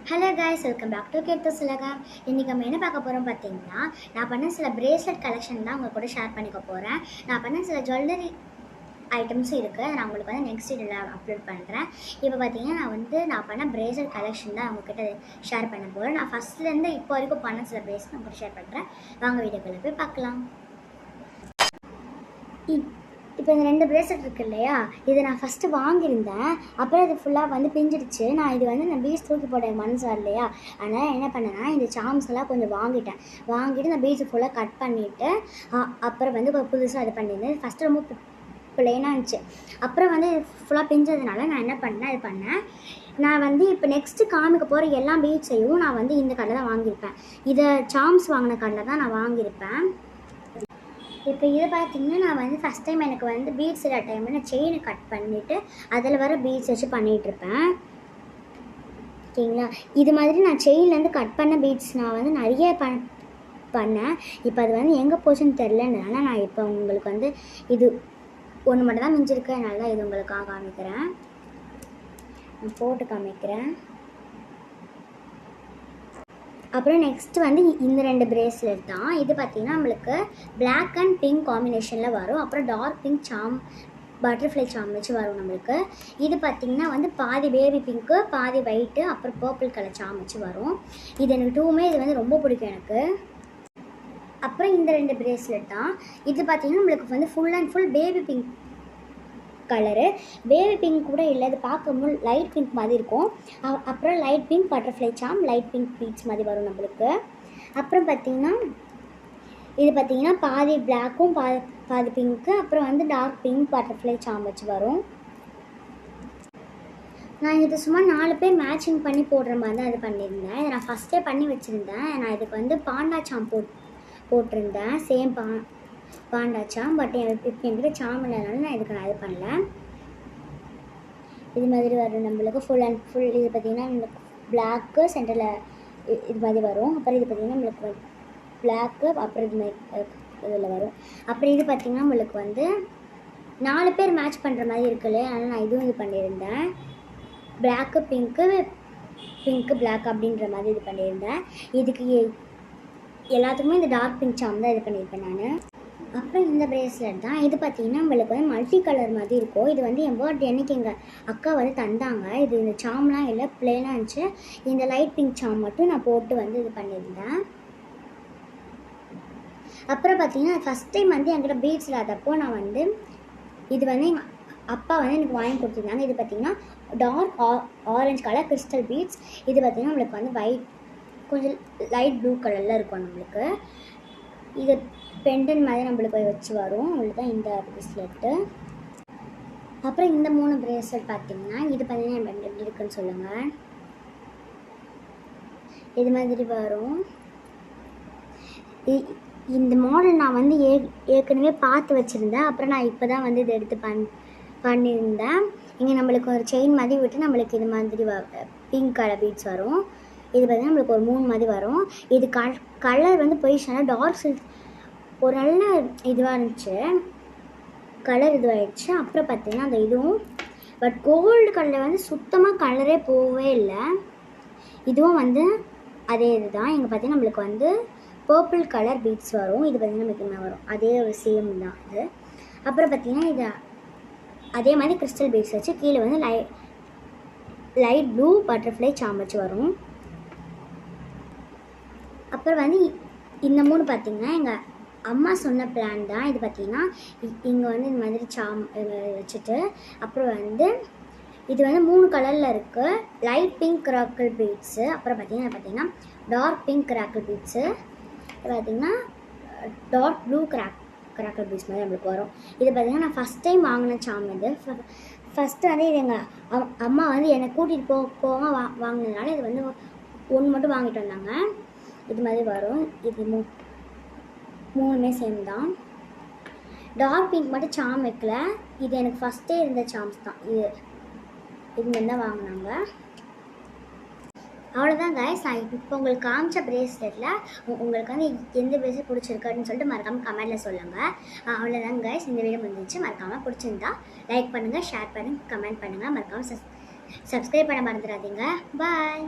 Hello guys, welcome back to கேட்டு உலகம். இன்றைக்கி நம்ம என்ன பார்க்க போகிறோம் பார்த்தீங்கன்னா, நான் பண்ண சில பிரேஸ்லெட் கலெக்ஷன் தான் உங்கள் கூட ஷேர் பண்ணிக்க போகிறேன். நான் பண்ண சில ஜுவல்லரி ஐட்டம்ஸும் இருக்குது. நான் உங்களுக்கு வந்து நெக்ஸ்ட் இதில் அப்லோட் பண்ணுறேன். இப்போ பார்த்தீங்கன்னா நான் பண்ண பிரேஸ்லெட் கலெக்ஷன் தான் உங்கள்கிட்ட ஷேர் பண்ண போகிறேன். நான் ஃபஸ்ட்லேருந்து இப்போ வரைக்கும் பண்ண சில பிரேஸ்லெட் உங்கள்கிட்ட ஷேர் பண்ணுறேன். வாங்க வீடியோக்குள்ளே போய் பார்க்கலாம். இப்போ இந்த 2 பிரேஸ்லெட் இருக்குது இல்லையா, இதை நான் ஃபஸ்ட்டு வாங்கியிருந்தேன். அப்புறம் இது ஃபுல்லாக வந்து பிஞ்சிடுச்சு. நான் இது வந்து நான் பீட்ஸ் தூக்கி போட மனசு இல்லையா, அதனால் என்ன பண்ணேன்னா இந்த சாம்ஸ் எல்லாம் கொஞ்சம் வாங்கிட்டு நான் பீட்ஸை ஃபுல்லாக கட் பண்ணிவிட்டு அப்புறம் வந்து புதுசாக இது பண்ணியிருந்தேன். ஃபஸ்ட்டு ரொம்ப பிளெயினாக இருந்துச்சு. அப்புறம் வந்து ஃபுல்லாக பிஞ்சதுனால நான் என்ன பண்ணேன், நான் வந்து இப்போ நெக்ஸ்ட்டு காமிக்க போகிற எல்லா பீட்ஸையும் நான் வந்து இந்த கடையில் தான் வாங்கியிருப்பேன். இதை சாம்ஸ் வாங்கின கடையில் தான் நான் வாங்கியிருப்பேன். இப்போ இதை பார்த்திங்கன்னா நான் வந்து ஃபஸ்ட் டைம் எனக்கு வந்து பீட்ஸ் இல்லாத டைமில் நான் செயினை கட் பண்ணிவிட்டு அதில் வர பீட்ஸ் வச்சு பண்ணிகிட்ருப்பேன். ஓகேங்களா, இது மாதிரி நான் செயின்லேருந்து கட் பண்ண பீட்ஸ் நான் வந்து நிறைய பண்ணேன். இப்போ அது வந்து எங்கே போச்சுன்னு தெரிலனால நான் இப்போ உங்களுக்கு வந்து இது ஒன்று மட்டும் தான் மிஞ்சிருக்கு. அதனால தான் இது உங்களுக்காக காமிக்கிறேன், போட்டு காமிக்கிறேன். அப்புறம் நெக்ஸ்ட் வந்து இந்த 2 பிரேஸ்லெட் தான். இது பார்த்திங்கன்னா நம்மளுக்கு பிளாக் அண்ட் பிங்க் காம்பினேஷனில் வரும். அப்புறம் டார்க் பிங்க் சாம் பட்டர்ஃப்ளை சாம் வச்சு வரும் நம்மளுக்கு. இது பார்த்திங்கன்னா வந்து பாதி பேபி பிங்க்கு, பாதி ஒயிட்டு, அப்புறம் பர்பிள் கலர் சாம் வச்சு வரும். இது எனக்கு இது வந்து ரொம்ப பிடிக்கும் எனக்கு. அப்புறம் இந்த 2 பிரேஸ்லெட் தான். இது பார்த்திங்கன்னா நம்மளுக்கு வந்து full and full baby pink colour. Baby pink கூட இல்லை, இது பார்க்கும்போது லைட் பிங்க் மாதிரி இருக்கும். அப்புறம் லைட் பிங்க் பட்டர்ஃப்ளை சாம், லைட் பிங்க் பீட்ஸ் மாதிரி வரும் நம்மளுக்கு. அப்புறம் பார்த்திங்கன்னா இது பார்த்திங்கன்னா பாதி பிளாக்கும் பாதி பிங்க்கு, அப்புறம் வந்து டார்க் பிங்க் பட்டர்ஃப்ளை சாம் வச்சு வரும். நான் இது சும்மா 4 பேர் மேட்சிங் பண்ணி போடுற மாதிரி தான் இது பண்ணியிருந்தேன். இதை நான் ஃபஸ்ட்டே பண்ணி வச்சுருந்தேன். நான் இதுக்கு வந்து பாண்டா சாம் போட்டிருந்தேன், சேம் பாண்டா சாம். பட் இப்போ என்கிட்ட சாம் இல்லைனாலும் நான் இதுக்கு இது பண்ணல. இது மாதிரி வரும் நம்மளுக்கு ஃபுல் அண்ட் ஃபுல். இது பார்த்திங்கன்னா நம்மளுக்கு பிளாக்கு சென்டரில் இது மாதிரி வரும். அப்புறம் இது பார்த்திங்கன்னா நம்மளுக்கு பிளாக்கு, அப்புறம் இது மாதிரி இதில் வரும். அப்புறம் இது பார்த்திங்கன்னா நம்மளுக்கு வந்து 4 பேர் மேட்ச் பண்ணுற மாதிரி இருக்குல்ல, அதனால் நான் இதுவும் இது பண்ணியிருந்தேன். பிளாக்கு பிங்க்கு பிளாக் அப்படின்ற மாதிரி இது பண்ணியிருந்தேன். இதுக்கு எல்லாத்துக்குமே இந்த டார்க் பிங்க் சாம் தான் இது பண்ணியிருப்பேன் நான். அப்புறம் இந்த பிரேஸ்லெட் தான். இது பார்த்திங்கன்னா நம்மளுக்கு வந்து மல்டி கலர் மாதிரி இருக்கும். இது வந்து என் பர்த்டே அன்றைக்கி எங்கள் அக்கா வந்து தந்தாங்க. இது இந்த சாம்லாம் இல்லை, பிளெயினாக இருந்துச்சு. இந்த லைட் பிங்க் சாம் மட்டும் நான் போட்டு வந்து இது பண்ணியிருந்தேன். அப்புறம் பார்த்திங்கன்னா ஃபஸ்ட் டைம் வந்து என்கிட்ட பீட்ஸ் இல்லாதப்போ நான் வந்து இது வந்து எங்கள் அப்பா வந்து எனக்கு வாங்கி கொடுத்துருந்தாங்க. இது பார்த்திங்கன்னா dark orange colour crystal beads. இது பார்த்திங்கன்னா நம்மளுக்கு வந்து ஒயிட் கொஞ்சம் லைட் ப்ளூ கலரில் இருக்கும் நம்மளுக்கு. இது பெண்டன் மாதிரி நம்மளுக்கு வச்சு வரும். அவங்களுக்கு தான் இந்த பிரேஸ்லெட்டு. அப்புறம் இந்த 3 பிரேஸ்லெட் பார்த்திங்கன்னா இது பார்த்திங்கன்னா எப்படி இருக்குன்னு சொல்லுங்கள். இது மாதிரி வரும். இந்த மாடல் நான் வந்து ஏற்கனவே பார்த்து வச்சுருந்தேன். அப்புறம் நான் இப்போ தான் வந்து இதை எடுத்து பண்ணியிருந்தேன். இங்கே நம்மளுக்கு ஒரு செயின் மாதிரி விட்டு நம்மளுக்கு இது மாதிரி பிங்க் கலர் பீட்ஸ் வரும். இது பார்த்திங்கன்னா நம்மளுக்கு ஒரு 3 மாதிரி வரும். இது கலர் வந்து பொசிஷனாக டார்க் சில்க் ஒரு நல்ல இதுவாக இருந்துச்சு, கலர் இதுவாகிடுச்சு. அப்புறம் பார்த்திங்கன்னா அந்த இதுவும் பட் கோல்டு கலரில் வந்து சுத்தமாக கலரே போகவே இல்லை. இதுவும் வந்து அதே இது தான். இங்கே பார்த்திங்கன்னா நம்மளுக்கு வந்து பர்பிள் கலர் பீட்ஸ் வரும். இது பார்த்திங்கன்னா நமக்கு என்ன வரும், அதே ஒரு சேம் தான் இது. அப்புறம் பார்த்திங்கன்னா இது அதே மாதிரி கிறிஸ்டல் பீட்ஸ் வச்சு கீழே வந்து லைட் ப்ளூ பட்டர்ஃப்ளை சாம் வச்சு வரும். அப்புறம் வந்து இந்த 3 பார்த்திங்கன்னா எங்கள் அம்மா சொன்ன பிளான் தான். இது பார்த்திங்கன்னா இங்கே வந்து இந்த மாதிரி சாம் வச்சுட்டு அப்புறம் வந்து இது வந்து 3 கலரில் இருக்குது. லைட் பிங்க் கிராக்கிள் பீட்ஸு, அப்புறம் பார்த்திங்கன்னா டார்க் பிங்க் கிராக்கிள் பீட்ஸு, பார்த்திங்கன்னா டார்க் ப்ளூ கிராக்கிள் பீட்ஸ் மாதிரி நம்மளுக்கு வரும். இது பார்த்திங்கன்னா நான் ஃபஸ்ட் டைம் வாங்கின சாம். இது ஃபஸ்ட்டு வந்து இது எங்கள் அம்மா வந்து என்னை கூட்டிகிட்டு போக வாங்கினதுனால இது வந்து 1 மட்டும் வாங்கிட்டு வந்தாங்க. இது மாதிரி வரும். இது 3மே சேம் தான். டார்க் பிங்க் மட்டும் சாம் வைக்கல. இது எனக்கு ஃபஸ்ட்டே இருந்த சாம்ஸ் தான். இது தான் வாங்கினாங்க. அவ்வளோதான் கைஸ். நான் இப்போ உங்களுக்கு காமிச்ச பிரேஸ்லெட்டில் உங்களுக்கு வந்து எந்த பிரேஸ்லெட் பிடிச்சிருக்குன்னு சொல்லிட்டு மறக்காமல் கமெண்ட்டில் சொல்லுங்கள். அவ்வளோதான் கைஸ், இந்த வீடியோ முடிஞ்சிச்சு. மறக்காமல் பிடிச்சிருந்தா லைக் பண்ணுங்கள், ஷேர் பண்ணுங்கள், கமெண்ட் பண்ணுங்கள். மறக்காமல் சப்ஸ்கிரைப் பண்ண மறந்துடாதீங்க. பாய்.